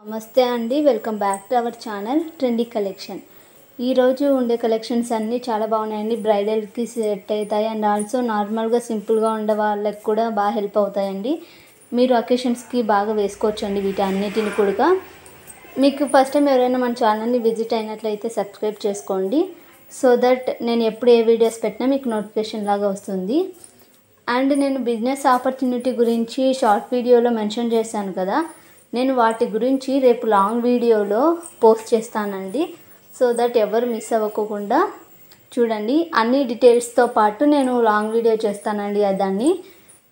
నమస్తే అండి, welcome back to our channel trendy collection. ఈరోజు ఉండే కలెక్షన్స్ అన్నీ చాలా బాగున్నాయండి. బ్రైడల్కి సెట్ అవుతాయి అండ్ ఆల్సో నార్మల్గా సింపుల్గా ఉండే వాళ్ళకి కూడా బాగా హెల్ప్ అవుతాయండి. మీరు అకేషన్స్కి బాగా వేసుకోవచ్చండి వీటన్నిటిని కూడా. మీకు ఫస్ట్ టైం ఎవరైనా మన ఛానల్ని విజిట్ అయినట్లయితే సబ్స్క్రైబ్ చేసుకోండి, సో దట్ నేను ఎప్పుడు ఏ వీడియోస్ పెట్టినా మీకు నోటిఫికేషన్ లాగా వస్తుంది. అండ్ నేను బిజినెస్ ఆపర్చునిటీ గురించి షార్ట్ వీడియోలో మెన్షన్ చేశాను కదా, నేను వాటి గురించి రేపు లాంగ్ వీడియోలో పోస్ట్ చేస్తానండి. సో దట్ ఎవరు మిస్ అవ్వకుండా చూడండి. అన్ని డీటెయిల్స్తో పాటు నేను లాంగ్ వీడియో చేస్తానండి, దాన్ని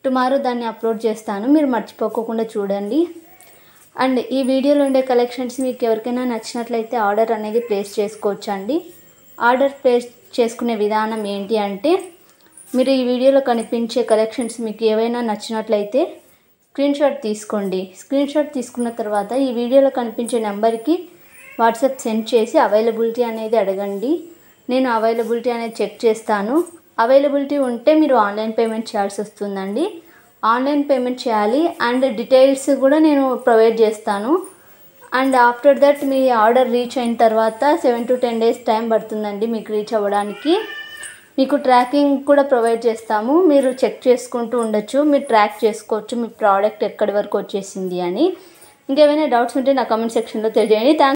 టుమారో దాన్ని అప్లోడ్ చేస్తాను, మీరు మర్చిపోకుండా చూడండి. అండ్ ఈ వీడియోలో ఉండే కలెక్షన్స్ మీకు ఎవరికైనా నచ్చినట్లయితే ఆర్డర్ అనేది ప్లేస్ చేసుకోవచ్చు అండి. ఆర్డర్ ప్లేస్ చేసుకునే విధానం ఏంటి అంటే, మీరు ఈ వీడియోలో కనిపించే కలెక్షన్స్ మీకు ఏవైనా నచ్చినట్లయితే స్క్రీన్ షాట్ తీసుకోండి. స్క్రీన్ షాట్ తీసుకున్న తర్వాత ఈ వీడియోలో కనిపించే నెంబర్కి వాట్సాప్ సెండ్ చేసి అవైలబిలిటీ అనేది అడగండి. నేను అవైలబిలిటీ అనేది చెక్ చేస్తాను. అవైలబిలిటీ ఉంటే మీరు ఆన్లైన్ పేమెంట్ చేయాల్సి వస్తుందండి. ఆన్లైన్ పేమెంట్ చేయాలి అండ్ డీటెయిల్స్ కూడా నేను ప్రొవైడ్ చేస్తాను. And after that me order reach అయిన తర్వాత 7 to 10 days టైం పడుతుందండి మీకు రీచ్ అవ్వడానికి. మీకు ట్రాకింగ్ కూడా ప్రొవైడ్ చేస్తాము, మీరు చెక్ చేసుకుంటూ ఉండొచ్చు, మీరు ట్రాక్ చేసుకోవచ్చు మీ ప్రోడక్ట్ ఎక్కడి వరకు వచ్చేసింది అని. ఇంకేమైనా డౌట్స్ ఉంటే నా కామెంట్ సెక్షన్లో తెలియజేయండి.